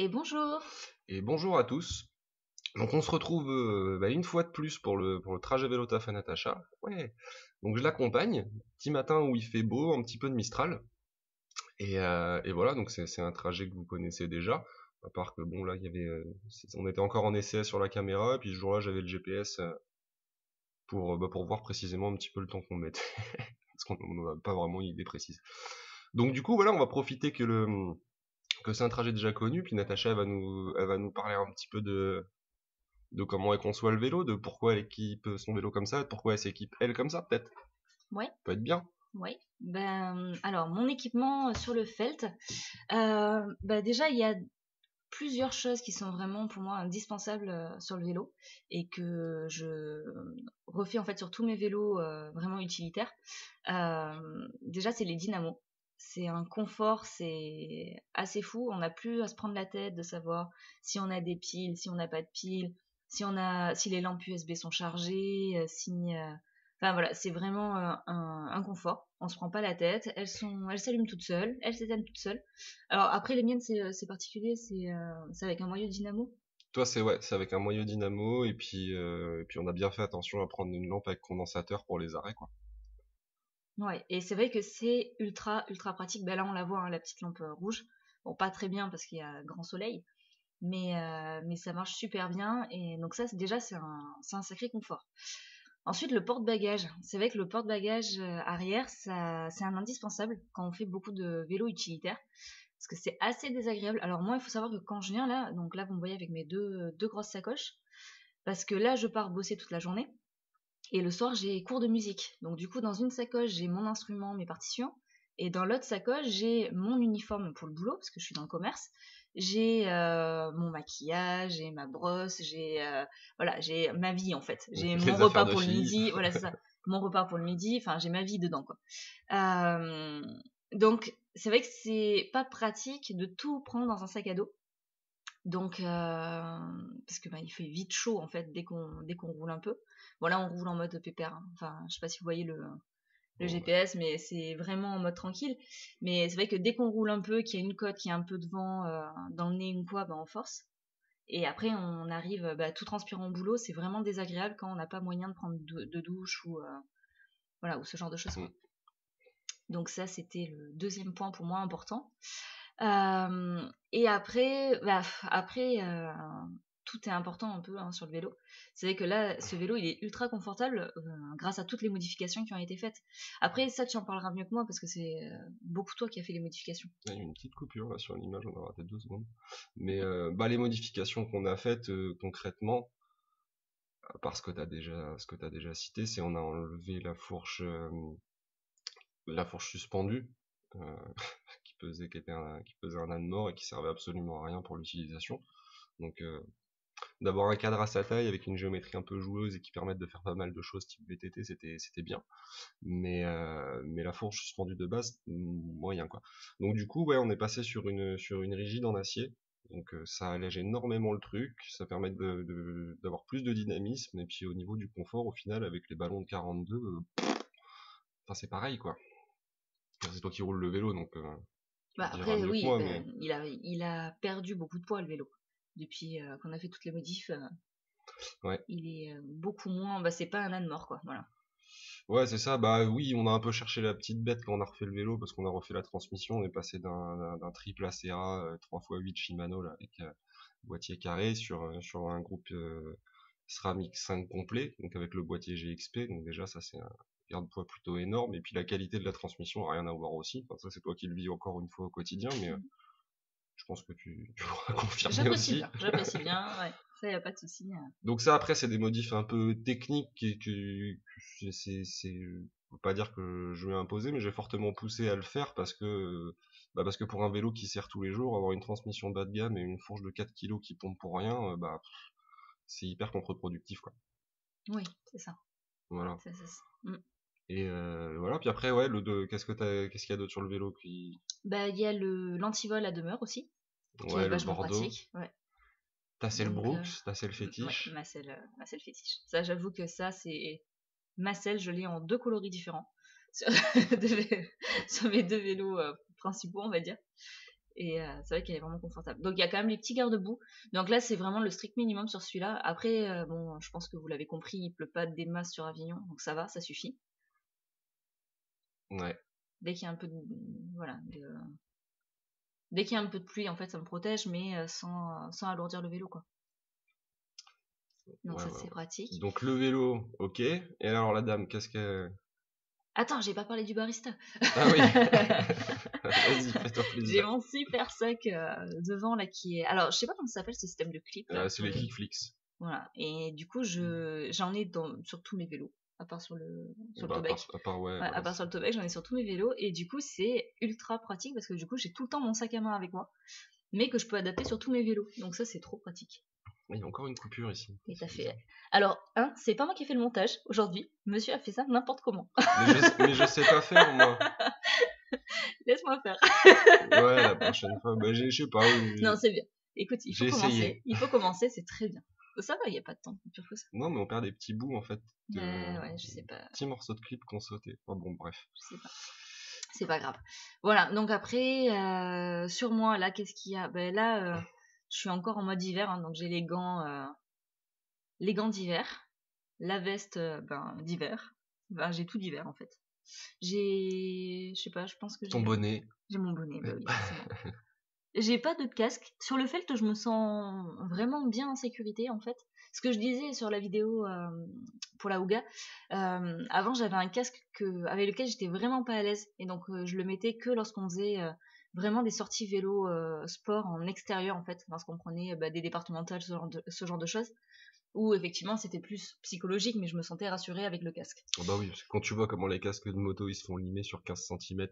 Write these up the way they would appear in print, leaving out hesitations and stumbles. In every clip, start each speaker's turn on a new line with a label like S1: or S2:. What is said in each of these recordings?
S1: Et bonjour.
S2: Et bonjour à tous. Donc on se retrouve une fois de plus pour le trajet vélo taf à Natacha. Ouais. Donc je l'accompagne. Petit matin où il fait beau, un petit peu de Mistral. Et voilà, donc c'est un trajet que vous connaissez déjà. À part que bon là on était encore en essai sur la caméra, et puis ce jour-là j'avais le GPS pour voir précisément un petit peu le temps qu'on mettait. Parce qu'on n'a pas vraiment une idée précise. Donc du coup voilà, on va profiter que c'est un trajet déjà connu, puis Natacha elle va nous parler un petit peu de comment elle conçoit le vélo, de pourquoi elle équipe son vélo comme ça, de pourquoi elle s'équipe elle comme ça, peut-être. Ça
S1: Ouais,
S2: peut être bien.
S1: ouais. Alors, mon équipement sur le felt, déjà, il y a plusieurs choses qui sont vraiment pour moi indispensables sur le vélo et que je refais en fait sur tous mes vélos vraiment utilitaires. Déjà, c'est les dynamos. C'est un confort, c'est assez fou. On n'a plus à se prendre la tête de savoir si on a des piles, si on n'a pas de piles, si les lampes USB sont chargées, enfin voilà, c'est vraiment un confort. On se prend pas la tête. Elles s'allument toutes seules, elles s'éteignent toutes seules. Alors après les miennes c'est particulier, c'est avec un moyeu dynamo.
S2: Toi, c'est avec un moyeu dynamo, et puis on a bien fait attention à prendre une lampe avec condensateur pour les arrêts, quoi.
S1: Ouais, et c'est vrai que c'est ultra ultra pratique. Ben là on la voit, hein, la petite lampe rouge. Bon, pas très bien parce qu'il y a grand soleil, mais ça marche super bien. Et donc ça déjà c'est un sacré confort. Ensuite le porte-bagages. C'est vrai que le porte-bagages arrière, c'est un indispensable quand on fait beaucoup de vélo utilitaire. Parce que c'est assez désagréable. Alors moi, il faut savoir que quand je viens là, donc là vous me voyez avec mes deux grosses sacoches, parce que là je pars bosser toute la journée, et le soir j'ai cours de musique. Donc du coup dans une sacoche j'ai mon instrument, mes partitions, et dans l'autre sacoche j'ai mon uniforme pour le boulot, parce que je suis dans le commerce, j'ai mon maquillage, j'ai ma brosse, voilà, j'ai ma vie en fait. J'ai mon
S2: Les affaires
S1: repas
S2: de
S1: pour le
S2: filles.
S1: midi, voilà c'est ça, mon repas pour le midi, enfin j'ai ma vie dedans quoi. Euh, donc c'est vrai que c'est pas pratique de tout prendre dans un sac à dos. Donc, parce que il fait vite chaud en fait dès qu'on roule un peu. Bon là on roule en mode pépère, hein. Enfin, je sais pas si vous voyez le
S2: Ouais.
S1: GPS, mais c'est vraiment en mode tranquille. Mais c'est vrai que dès qu'on roule un peu, qu'il y a une côte, qu'il y a un peu de vent dans le nez ou quoi, on force. Et après on arrive tout transpirant au boulot. C'est vraiment désagréable quand on n'a pas moyen de prendre de douche ou voilà, ou ce genre de choses quoi.
S2: Mm.
S1: Donc ça c'était le deuxième point pour moi important. Et après, tout est important un peu hein, sur le vélo. C'est vrai que là, ce vélo, il est ultra confortable grâce à toutes les modifications qui ont été faites. Après, ça, tu en parleras mieux que moi parce que c'est beaucoup toi qui as fait les modifications.
S2: Il y a eu une petite coupure là sur l'image, on a raté 2 secondes. Mais les modifications qu'on a faites concrètement, à part ce que t'as déjà cité, c'est on a enlevé la fourche suspendue, euh, qui pesait un âne mort et qui servait absolument à rien pour l'utilisation. Donc d'avoir un cadre à sa taille avec une géométrie un peu joueuse et qui permette de faire pas mal de choses type VTT, c'était bien. Mais la fourche suspendue de base, moyen quoi. Donc du coup, ouais, on est passé sur une rigide en acier. Donc ça allège énormément le truc, ça permet d'avoir plus de dynamisme, et puis au niveau du confort, au final, avec les ballons de 42, enfin c'est pareil quoi. C'est toi qui roules le vélo, donc tu
S1: Bah
S2: le diras
S1: après,
S2: mieux que
S1: oui,
S2: moi, mais
S1: il a perdu beaucoup de poids le vélo. Depuis qu'on a fait toutes les modifs,
S2: ouais.
S1: il est beaucoup moins. C'est pas un âne mort quoi. Voilà.
S2: Ouais, c'est ça. Bah oui, on a un peu cherché la petite bête quand on a refait le vélo, parce qu'on a refait la transmission. On est passé d'un triple ACA 3x8 Shimano là, avec boîtier carré sur un groupe Ceramic 5 complet, donc avec le boîtier GXP. Donc déjà, ça c'est un garde-poids plutôt énorme. Et puis la qualité de la transmission a rien à voir aussi. Enfin, ça c'est toi qui le vis encore une fois au quotidien, mais je pense que tu pourras confirmer aussi.
S1: J'apprécie bien, ouais. Ça y a pas de souci.
S2: Donc ça après c'est des modifs un peu techniques et que faut pas dire que je vais imposer, mais j'ai fortement poussé à le faire parce que pour un vélo qui sert tous les jours, avoir une transmission bas de gamme et une fourche de 4 kilos qui pompe pour rien, c'est hyper contre-productif quoi.
S1: Oui, c'est ça.
S2: Voilà.
S1: Mm.
S2: Et voilà, puis après ouais, qu'est-ce qu'il y a d'autre sur le vélo qui.
S1: Il y a l'antivol à demeure aussi, qui est
S2: Ouais, le
S1: vachement
S2: Bordeaux.
S1: pratique. Ouais.
S2: T'as celle
S1: Donc,
S2: Brooks, t'as celle
S1: ouais,
S2: fétiche.
S1: ma selle fétiche. Ça, j'avoue que ça, c'est ma selle, je l'ai en deux coloris différents sur, sur mes deux vélos principaux, on va dire. et c'est vrai qu'elle est vraiment confortable. Donc il y a quand même les petits garde-boue. Donc là, c'est vraiment le strict minimum sur celui-là. Après, bon, je pense que vous l'avez compris, il pleut pas des masses sur Avignon, donc ça va, ça suffit.
S2: Ouais.
S1: Dès qu'il y a un peu de, voilà, dès qu'il y a un peu de pluie, en fait, ça me protège, mais sans alourdir le vélo, quoi. Donc
S2: Ouais,
S1: ça,
S2: ouais.
S1: c'est pratique.
S2: Donc le vélo, ok. Et alors la dame, qu'est-ce que...
S1: Attends, j'ai pas parlé du barista.
S2: Ah oui. Vas-y, fais-toi
S1: J'ai
S2: plaisir.
S1: mon super sac devant là qui est. Alors, je sais pas comment ça s'appelle ce système de clip là.
S2: C'est les Kickflix.
S1: Voilà. Et du coup, j'en ai sur tous mes vélos, à part sur le
S2: Bah,
S1: tow-bag.
S2: à part, ouais,
S1: Ouais,
S2: voilà,
S1: à part sur le tow-bag, j'en ai sur tous mes vélos. Et du coup, c'est ultra pratique parce que du coup, j'ai tout le temps mon sac à main avec moi, mais que je peux adapter sur tous mes vélos. Donc ça, c'est trop pratique.
S2: Il y a encore une coupure ici.
S1: Et t'as fait. Alors, c'est pas moi qui ai fait le montage aujourd'hui. Monsieur a fait ça n'importe comment.
S2: Mais je sais pas faire, moi.
S1: Laisse-moi faire.
S2: Ouais, la prochaine fois. Bah, je sais pas.
S1: Non, c'est bien. Écoute, il faut
S2: J'ai
S1: commencer.
S2: essayé.
S1: Il faut commencer, c'est très bien. Ça va, il n'y a pas de temps pire que ça.
S2: Non, mais on perd des petits bouts, en fait.
S1: Ouais, je sais pas.
S2: Petits morceaux de clip qu'on sautait. Enfin, bon, bref.
S1: Je sais pas. C'est pas grave. Voilà, donc après, sur moi, là, qu'est-ce qu'il y a? Ben là, je suis encore en mode hiver, hein, donc j'ai les gants d'hiver, la veste d'hiver. Ben, j'ai tout d'hiver en fait. Je sais pas, je pense que
S2: Ton bonnet.
S1: J'ai mon bonnet, bah oui, forcément. J'ai pas de casque. Sur le felt, je me sens vraiment bien en sécurité, en fait. Ce que je disais sur la vidéo pour la Ouga, avant j'avais un casque avec lequel j'étais vraiment pas à l'aise. Et donc je le mettais que lorsqu'on faisait vraiment des sorties vélo sport en extérieur, en fait. Lorsqu'on prenait des départementales, ce genre de choses. Où effectivement c'était plus psychologique, mais je me sentais rassurée avec le casque.
S2: Oh bah oui, parce que quand tu vois comment les casques de moto ils se font limer sur 15 cm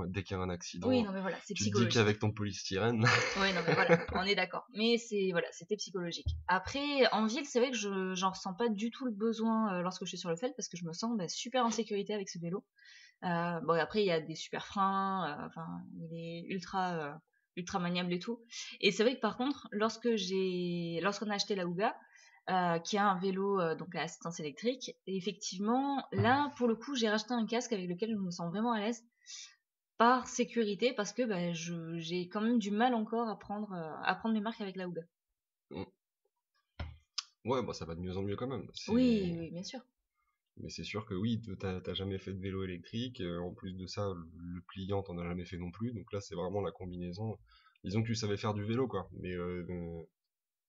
S2: dès qu'il y a un accident,
S1: Oui, non mais voilà, c'est
S2: tu te dis
S1: psychologique.
S2: qu'avec ton polystyrène.
S1: Oui, non mais voilà, on est d'accord. Mais c'était psychologique. Après, en ville, c'est vrai que j'en ressens pas du tout le besoin lorsque je suis sur le felt parce que je me sens super en sécurité avec ce vélo. Bon, après, il y a des super freins, enfin, il est ultra maniable et tout. Et c'est vrai que par contre, lorsqu'on a acheté la Ouga, qui a un vélo donc à assistance électrique, et effectivement, là, pour le coup, j'ai racheté un casque avec lequel je me sens vraiment à l'aise par sécurité parce que j'ai quand même du mal encore à prendre mes marques avec la Ouga.
S2: Ouais, bah ça va de mieux en mieux quand même.
S1: Oui, bien sûr.
S2: Mais c'est sûr que oui, t'as jamais fait de vélo électrique. En plus de ça, le pliant, t'en as jamais fait non plus. Donc là, c'est vraiment la combinaison. Disons que tu savais faire du vélo, quoi.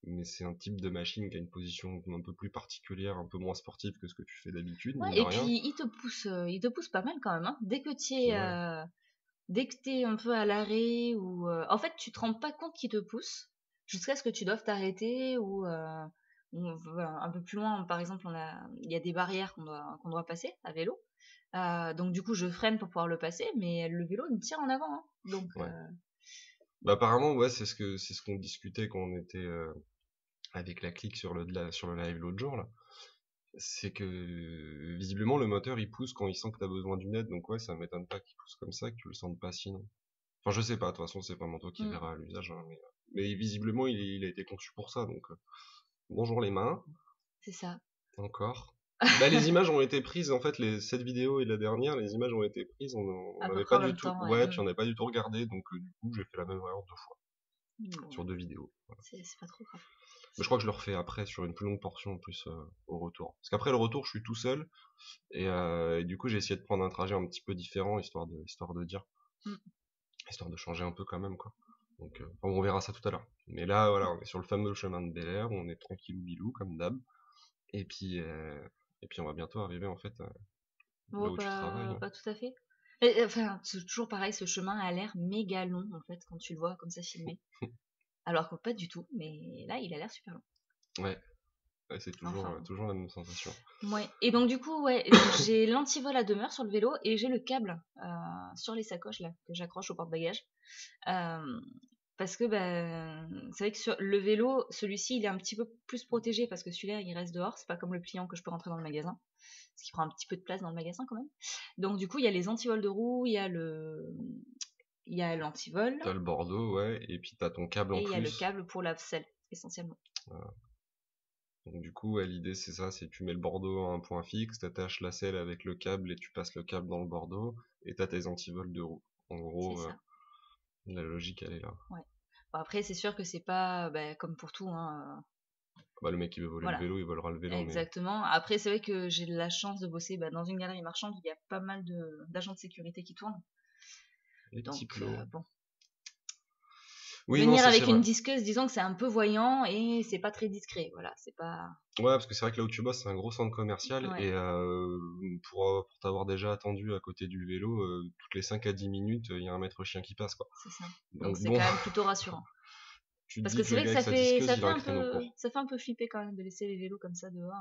S2: Mais c'est un type de machine qui a une position un peu plus particulière, un peu moins sportive que ce que tu fais d'habitude,
S1: Ouais,
S2: mine de
S1: et
S2: rien.
S1: puis il te pousse pas mal quand même. Hein. Dès que t'es un peu à l'arrêt en fait, tu te rends pas compte qu'il te pousse jusqu'à ce que tu doives t'arrêter ou un peu plus loin. Par exemple, il y a des barrières qu'on doit passer à vélo. Donc du coup, je freine pour pouvoir le passer, mais le vélo me tire en avant. Hein. Donc
S2: Ouais. Bah apparemment, ouais, c'est ce qu'on discutait quand on était avec la clique sur le live l'autre jour là. C'est que visiblement le moteur il pousse quand il sent que t'as besoin d'une aide, donc ouais, ça m'étonne pas qu'il pousse comme ça, que tu le sentes pas sinon. Enfin, je sais pas, de toute façon, c'est vraiment toi qui verras à l'usage, hein, mais visiblement il a été conçu pour ça, donc bonjour les mains.
S1: C'est ça.
S2: Encore. Bah, les images ont été prises, en fait, cette vidéo et la dernière, les images ont été prises, on
S1: À peu
S2: n'avait
S1: près
S2: pas
S1: en
S2: du
S1: même
S2: tout,
S1: temps.
S2: ouais, puis on n'avait pas du tout regardé, donc du coup, j'ai fait la même erreur 2 fois, sur 2 vidéos. Voilà.
S1: C'est pas trop grave.
S2: Mais je crois que je le refais après, sur une plus longue portion, en plus, au retour. Parce qu'après le retour, je suis tout seul, et du coup, j'ai essayé de prendre un trajet un petit peu différent, histoire de dire, histoire de changer un peu quand même, quoi. Donc, on verra ça tout à l'heure. Mais là, voilà, on est sur le fameux chemin de Bel Air, on est tranquillou bilou, comme d'hab. Et puis on va bientôt arriver, en fait, là où tu travailles.
S1: Pas tout à fait. Enfin, c'est toujours pareil, ce chemin a l'air méga long, en fait, quand tu le vois comme ça filmé. Alors que pas du tout, mais là, il a l'air super long.
S2: Ouais, c'est toujours la même sensation.
S1: Ouais. Et donc, du coup, ouais, j'ai l'antivol à demeure sur le vélo et j'ai le câble sur les sacoches, là, que j'accroche au porte-bagages. Parce que c'est vrai que sur le vélo, celui-ci, il est un petit peu plus protégé parce que celui-là, il reste dehors. C'est pas comme le pliant que je peux rentrer dans le magasin. Ce qui prend un petit peu de place dans le magasin quand même. Donc du coup, il y a les antivols de roue, il y a l'antivol.
S2: T'as le Bordeaux, ouais, et puis t'as ton câble en plus.
S1: Et il y a le câble pour la selle, essentiellement.
S2: Voilà. Donc du coup, ouais, l'idée c'est ça, c'est tu mets le Bordeaux à un point fixe, t'attaches la selle avec le câble et tu passes le câble dans le Bordeaux, et t'as tes antivols de roue. En gros, La logique, elle est là.
S1: Ouais. Bon, après, c'est sûr que c'est pas comme pour tout, hein.
S2: Bah, le mec qui veut voler le
S1: Voilà,
S2: vélo, il volera le vélo, mais
S1: exactement. Après, c'est vrai que j'ai la chance de bosser dans une galerie marchande où il y a pas mal d'agents de sécurité qui tournent.
S2: les petits
S1: Donc,
S2: plots.
S1: bon.
S2: Oui, non,
S1: Venir
S2: ça c'est
S1: avec
S2: vrai.
S1: une disqueuse, disons que c'est un peu voyant et c'est pas très discret. Voilà, c'est pas.
S2: Ouais, parce que c'est vrai que là où tu bosses, c'est un gros centre commercial,
S1: Ouais,
S2: et pour t'avoir déjà attendu à côté du vélo, toutes les 5 à 10 minutes, il y a un maître chien qui passe, quoi.
S1: c'est ça. Donc,
S2: Donc
S1: c'est
S2: bon,
S1: quand même plutôt rassurant.
S2: tu te
S1: Parce que
S2: dis que
S1: c'est
S2: le
S1: vrai
S2: gars
S1: que
S2: avec
S1: ça
S2: sa
S1: fait,
S2: disqueuse,
S1: ça
S2: il
S1: fait
S2: a un
S1: un
S2: créneau
S1: peu,
S2: court.
S1: ça fait un peu flipper quand même de laisser les vélos comme ça dehors.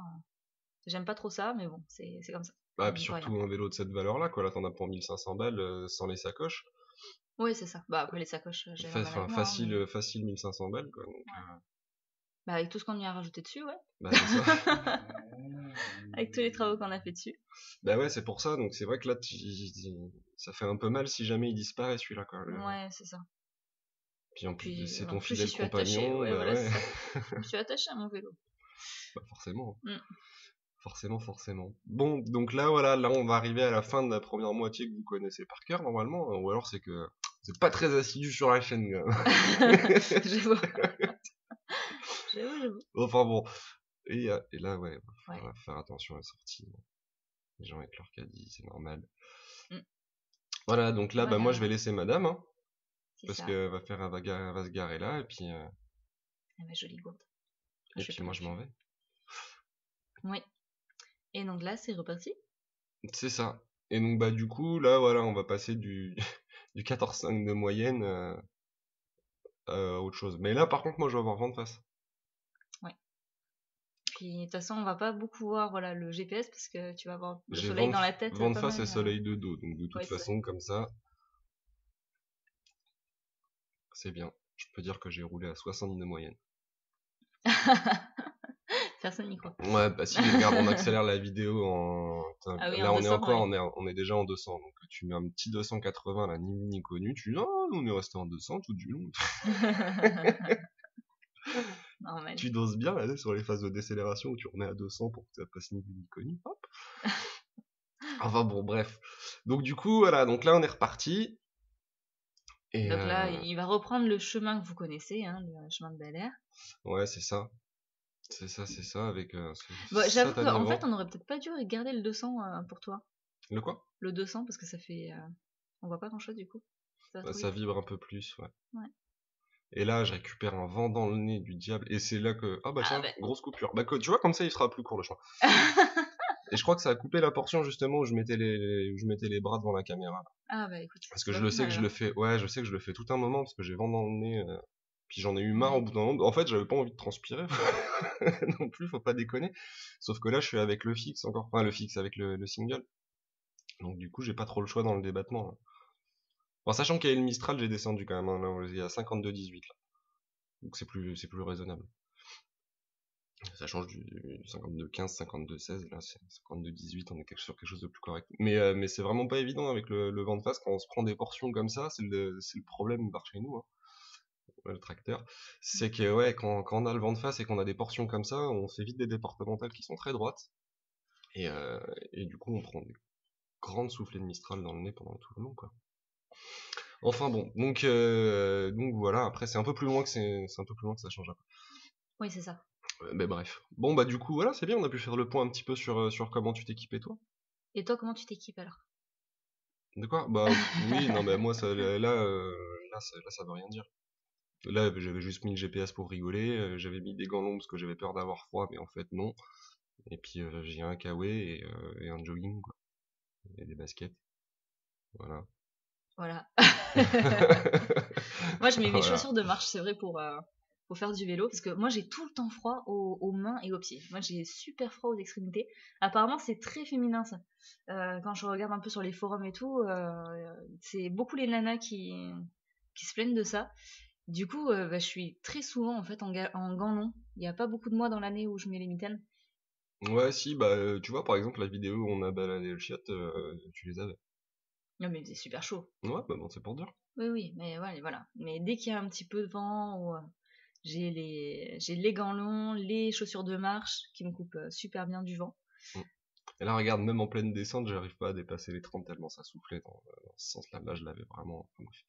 S1: J'aime pas trop ça, mais bon, c'est comme ça.
S2: Bah, puis
S1: On peut rien.
S2: surtout un vélo de cette valeur-là, quoi. Là, t'en as pour 1500 balles, sans les sacoches.
S1: Oui, c'est ça. Bah après les sacoches, je les ramène
S2: Enfin,
S1: avec moi, hein, mais
S2: facile 1500 balles, quoi. Donc,
S1: ouais. Bah avec tout ce qu'on y a rajouté dessus, ouais.
S2: bah, c'est ça.
S1: Avec tous les travaux qu'on a fait dessus.
S2: Bah ouais, c'est pour ça. Donc c'est vrai que là, ça fait un peu mal si jamais il disparaît, celui-là, quoi.
S1: Ouais, c'est ça.
S2: Puis en plus,
S1: Puis
S2: c'est
S1: en
S2: ton
S1: plus j'y
S2: fidèle
S1: suis attachée.
S2: compagnon,
S1: Ouais,
S2: bah
S1: voilà,
S2: ouais.
S1: c'est ça. Je me suis attachée à mon vélo.
S2: Bah forcément.
S1: Mm.
S2: Forcément. Bon, donc là, voilà, là, on va arriver à la fin de la première moitié que vous connaissez par cœur, normalement. Ou alors, c'est que vous n'êtes pas très assidu sur la chaîne, quand même.
S1: J'avoue. J'avoue.
S2: Enfin bon. Et là, ouais, il
S1: Ouais.
S2: faudra faire attention à la sortie. Les gens avec leur caddie, c'est normal.
S1: Mm.
S2: Voilà, donc là, bah moi, je vais
S1: Voilà,
S2: laisser madame, hein,
S1: c'est
S2: parce
S1: ça.
S2: qu'elle va faire, elle va se garer là,
S1: Ah, ma jolie gourde. Ah,
S2: et
S1: je suis
S2: puis
S1: pas
S2: moi, je m'en vais.
S1: Oui. Et donc là, c'est reparti.
S2: C'est ça. Et donc, bah, du coup, là, voilà, on va passer du, du 14,5 de moyenne à autre chose. Mais là, par contre, moi, je vais avoir vent de face.
S1: Ouais. Puis de toute façon, on va pas beaucoup voir voilà, le GPS parce que tu vas avoir le
S2: J'ai
S1: soleil dans la tête
S2: vent de
S1: pas
S2: face
S1: mal.
S2: et soleil de dos. Donc, de toute
S1: Ouais, c'est
S2: façon, comme ça, c'est bien. Je peux dire que j'ai roulé à 60 de moyenne.
S1: ça. Personne n'y croit.
S2: Ouais, bah si, regarde, on accélère la vidéo en... Putain,
S1: Ah oui,
S2: là,
S1: en
S2: on est
S1: 200,
S2: encore,
S1: ouais.
S2: on est déjà en 200. Donc, tu mets un petit 280, là, ni vu ni connu. Tu dis, oh, on est resté en 200 tout du long.
S1: Normal.
S2: Tu doses bien, là, sur les phases de décélération où tu remets à 200 pour que ça passe ni vu ni connu. Hop. Enfin bon, bref. Donc, du coup, voilà. Donc là, on est reparti. Et
S1: Donc là, il va reprendre le chemin que vous connaissez, hein, le chemin de Bel Air.
S2: ouais, c'est ça. C'est ça, avec
S1: Bon,
S2: ce
S1: j'avoue
S2: satané
S1: qu'en fait,
S2: vent.
S1: on aurait peut-être pas dû garder le 200 pour toi.
S2: Le quoi?
S1: Le 200 parce que ça fait. On voit pas grand chose du coup. Ça va
S2: Bah,
S1: trop
S2: ça
S1: vite.
S2: vibre un peu plus, ouais.
S1: Ouais.
S2: Et là, je récupère un vent dans le nez du diable. Et c'est là que... Ah bah
S1: Ah
S2: tiens,
S1: ben.
S2: grosse coupure. Bah tu vois, comme ça, il sera plus court le chemin. Et je crois que ça a coupé la portion justement où je mettais où je mettais les bras devant la caméra.
S1: Ah bah écoute,
S2: Parce
S1: c'est
S2: que
S1: pas
S2: je le
S1: plus
S2: sais
S1: mal
S2: que je le
S1: alors.
S2: fais. Ouais, je sais que je le fais tout un moment parce que j'ai vent dans le nez. Puis j'en ai eu marre au
S1: Ouais.
S2: bout d'un moment. En fait, j'avais pas envie de transpirer non plus, faut pas déconner. Sauf que là, je suis avec le fixe encore. Enfin, le fixe avec le single. Donc du coup, j'ai pas trop le choix dans le débattement, là. Bon, sachant qu'il y a le Mistral, j'ai descendu quand même, hein, là, il y a 52-18 là. Donc c'est plus raisonnable. Ça change du 52-15, 52-16, là c'est 52-18, on est sur quelque chose de plus correct. Mais c'est vraiment pas évident avec le vent de face, quand on se prend des portions comme ça, c'est le problème par chez nous, hein, le tracteur. C'est que ouais, quand on a le vent de face et qu'on a des portions comme ça, on fait vite des départementales qui sont très droites. Et du coup on prend des grandes soufflées de Mistral dans le nez pendant tout le long, quoi. Enfin bon, donc voilà, après c'est un peu plus loin que c'est un peu plus loin que ça change un peu.
S1: Oui, c'est ça.
S2: Mais bref. Bon bah du coup voilà, c'est bien, on a pu faire le point un petit peu sur comment tu t'équipais toi.
S1: Et toi, comment tu t'équipes alors?
S2: De quoi? Bah oui, non mais moi ça ça veut rien dire. Là j'avais juste mis le GPS pour rigoler, j'avais mis des gants longs parce que j'avais peur d'avoir froid, mais en fait non. Et puis j'ai un kawaii et un jogging quoi. Et des baskets. Voilà.
S1: Voilà. Moi, je mets mes
S2: Voilà.
S1: chaussures de marche, c'est vrai, pour faire du vélo, parce que moi, j'ai tout le temps froid aux mains et aux pieds. Moi, j'ai super froid aux extrémités. Apparemment, c'est très féminin, ça. Quand je regarde un peu sur les forums et tout, c'est beaucoup les nanas qui se plaignent de ça. Du coup, je suis très souvent, en fait, en gants longs. Il n'y a pas beaucoup de mois dans l'année où je mets les mitaines.
S2: Ouais si, bah tu vois par exemple la vidéo où on a baladé le chiotte, tu les avais.
S1: Non, mais c'est super chaud.
S2: Ouais, bah bon c'est pour dire.
S1: Oui, oui, mais voilà. Mais dès qu'il y a un petit peu de vent, ou, j'ai les gants longs, les chaussures de marche qui me coupent super bien du vent.
S2: Mm. Et là, regarde, même en pleine descente, j'arrive pas à dépasser les 30 tellement ça soufflait dans ce sens-là. Là, je l'avais vraiment. Enfin, bref.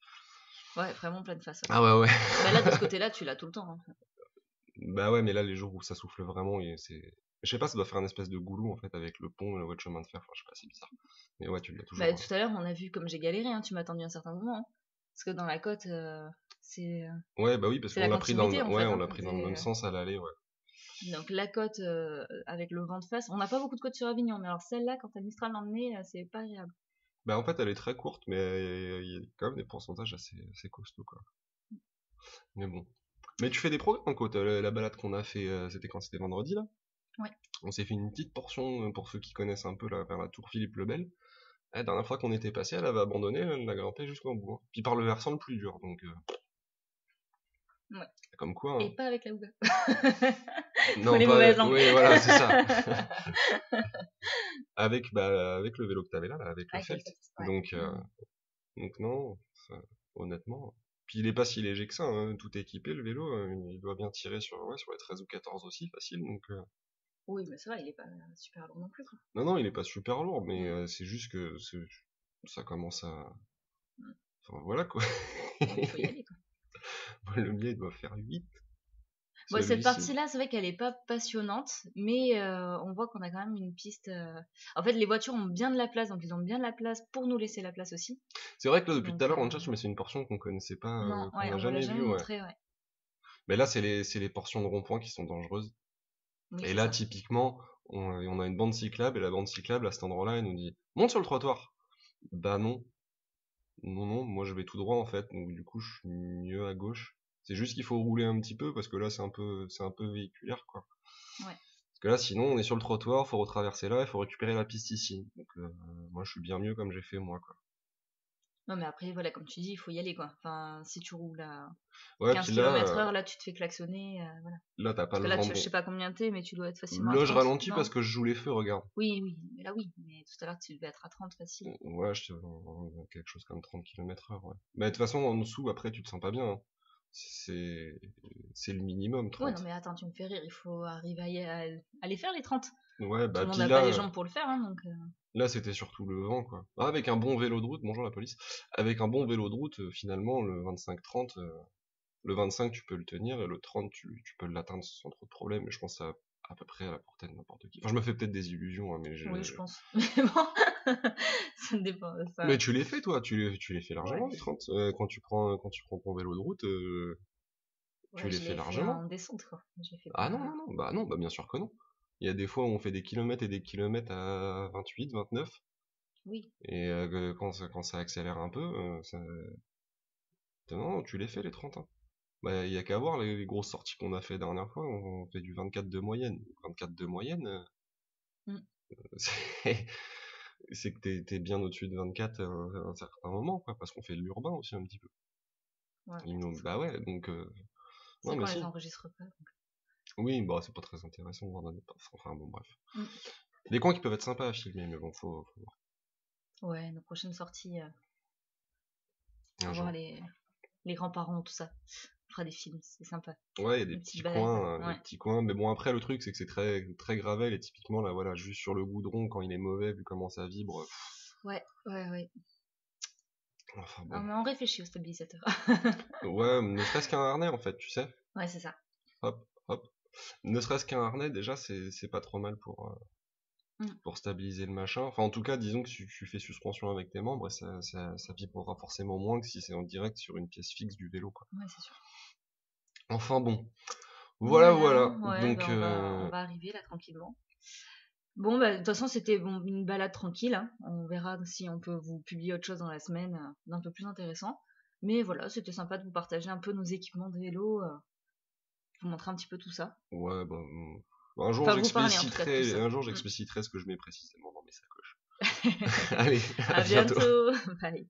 S1: Ouais, vraiment pleine face.
S2: Ah ouais, ouais.
S1: Bah là, de ce côté-là, tu l'as tout le temps. Hein.
S2: Bah ouais, mais là, les jours où ça souffle vraiment, c'est... Je sais pas, ça doit faire une espèce de goulot, en fait, avec le pont et le chemin de fer. Enfin, je sais pas, c'est bizarre. Mais ouais, tu l'as toujours.
S1: Bah, tout à l'heure, on a vu comme j'ai galéré, hein, tu m'as attendu un certain moment. Hein. Parce que dans la côte, c'est...
S2: Ouais, bah oui, parce
S1: c'est
S2: qu'on
S1: la
S2: l'a pris dans le...
S1: continuité, en
S2: Ouais,
S1: fait.
S2: on
S1: Hein.
S2: l'a pris dans le même sens à l'aller, ouais.
S1: Donc la côte avec le vent de face, on n'a pas beaucoup de côtes sur Avignon, mais alors celle-là, quand t'as Mistral dans le nez, c'est pas agréable.
S2: Bah en fait, elle est très courte, mais il y a quand même des pourcentages assez costauds, quoi. Mais bon. Mais tu fais des progrès en côte. La balade qu'on a fait, c'était quand? C'était vendredi, là?
S1: Ouais.
S2: On s'est fait une petite portion, pour ceux qui connaissent un peu, là, vers la tour Philippe le Bel. La dernière fois qu'on était passé, elle avait abandonné, elle l'a grimpé jusqu'au bout. Hein. Puis par le versant le plus dur, donc...
S1: Ouais.
S2: Comme quoi... Hein.
S1: Et pas avec la Ouga.
S2: Non,
S1: les
S2: pas...
S1: mauvaises langues.
S2: Oui, voilà, c'est ça. avec le vélo que t'avais là, avec le Felt.
S1: Ouais.
S2: Donc non, honnêtement... Puis il est pas si léger que ça, hein. Tout est équipé, le vélo, il doit bien tirer sur les 13 ou 14 aussi, facile, donc...
S1: Oui, mais ça va, il est pas super lourd non plus, quoi.
S2: Non, il est pas super lourd, mais c'est juste que ça commence à... Enfin, voilà, quoi.
S1: Il faut y aller, quoi.
S2: Le mien, il doit faire 8.
S1: Bon, cette partie-là, c'est vrai qu'elle est pas passionnante, mais on voit qu'on a quand même une piste... En fait, les voitures ont bien de la place, donc ils ont bien de la place pour nous laisser la place aussi.
S2: C'est vrai que là, depuis tout à l'heure, on cherche, mais c'est une portion qu'on connaissait pas,
S1: non,
S2: qu'on n'a
S1: on
S2: jamais
S1: l'a jamais
S2: vue.
S1: montré, ouais.
S2: Mais là, c'est les portions de rond-point qui sont dangereuses.
S1: Oui,
S2: et là, ça. Typiquement, on a une bande cyclable, et la bande cyclable, à cet endroit-là, elle nous dit « Monte sur le trottoir !» Bah non. Non, moi je vais tout droit, en fait, donc du coup, je suis mieux à gauche. C'est juste qu'il faut rouler un petit peu, parce que là, c'est un peu véhiculaire, quoi.
S1: Ouais.
S2: Parce que là, sinon, on est sur le trottoir, faut retraverser là, il faut récupérer la piste ici. Donc, moi, je suis bien mieux comme j'ai fait, moi, quoi.
S1: Non, mais après, voilà, comme tu dis, il faut y aller, quoi. Enfin, si tu roules à 15
S2: puis là,
S1: km/h, là, tu te fais klaxonner, voilà.
S2: Là, t'as pas
S1: Parce
S2: le
S1: que là,
S2: vent.
S1: je sais pas combien t'es, mais tu dois être facilement
S2: Là,
S1: à 30.
S2: je ralentis
S1: non
S2: parce que je joue les feux, regarde.
S1: Oui, mais là, oui. Mais tout à l'heure, tu devais être à 30 facile.
S2: Ouais, quelque chose comme 30 km/h, ouais. Mais de toute façon, en dessous, après, tu te sens pas bien. Hein. C'est le minimum, 30.
S1: Ouais, non, mais attends, tu me fais rire, il faut arriver à les faire, les 30.
S2: Ouais,
S1: Tout
S2: bah,
S1: le monde
S2: puis
S1: n'a
S2: là,
S1: pas les jambes pour le faire, hein, donc...
S2: Là, c'était surtout le vent, quoi. Ah, avec un bon vélo de route, bonjour la police, avec un bon vélo de route, finalement, le 25-30, le 25, tu peux le tenir, et le 30, tu peux l'atteindre sans trop de problèmes, et je pense à peu près à la portée de n'importe qui. Enfin, je me fais peut-être des illusions, hein, mais
S1: Oui, je pense. Mais bon, ça dépend. Ça...
S2: Mais tu les fais, toi, tu les fais largement, les 30. Quand tu prends ton vélo de route, tu les fais largement.
S1: En descente, quoi.
S2: Ah non, bah bien sûr que non. Il y a des fois où on fait des kilomètres et des kilomètres à 28, 29.
S1: Oui.
S2: Et quand ça accélère un peu, non, tu les fais les 30 ans. Bah, il y a qu'à voir les grosses sorties qu'on a fait la dernière fois, on fait du 24 de moyenne. 24 de moyenne, c'est que t'es bien au-dessus de 24 à un certain moment, quoi, parce qu'on fait de l'urbain aussi un petit peu.
S1: Ouais,
S2: bah ouais, donc...
S1: c'est qu'on les enregistre pas. Donc...
S2: Oui, bah c'est pas très intéressant, enfin bon, bref. Des coins qui peuvent être sympas à filmer, mais bon, faut voir.
S1: Ouais, nos prochaines sorties, on va voir les grands-parents, tout ça. On fera des films, c'est sympa.
S2: Ouais, il y a des petits coins, mais bon, après, le truc, c'est que c'est très, très gravel, et typiquement, là, voilà, juste sur le goudron, quand il est mauvais, vu comment ça vibre...
S1: Ouais.
S2: Enfin, bon.
S1: Ah, mais on réfléchit au stabilisateur.
S2: Ouais, ne serait-ce qu'un harnais, en fait, tu sais.
S1: Ouais, c'est ça.
S2: Hop. Ne serait-ce qu'un harnais, déjà, c'est pas trop mal pour stabiliser le machin. Enfin, en tout cas, disons que tu fais suspension avec tes membres, et ça vibrera forcément moins que si c'est en direct sur une pièce fixe du vélo, quoi.
S1: Ouais, c'est sûr.
S2: Enfin, bon. Voilà.
S1: Ouais,
S2: donc,
S1: on va arriver, là, tranquillement. Bon, bah, de toute façon, c'était une balade tranquille. Hein. On verra si on peut vous publier autre chose dans la semaine d'un peu plus intéressant. Mais voilà, c'était sympa de vous partager un peu nos équipements de vélo, vous montrer un petit peu tout ça.
S2: Ouais, bah, un jour, j'expliciterai
S1: Mm.
S2: ce que je mets précisément dans mes sacoches. Allez,
S1: à bientôt. Bye.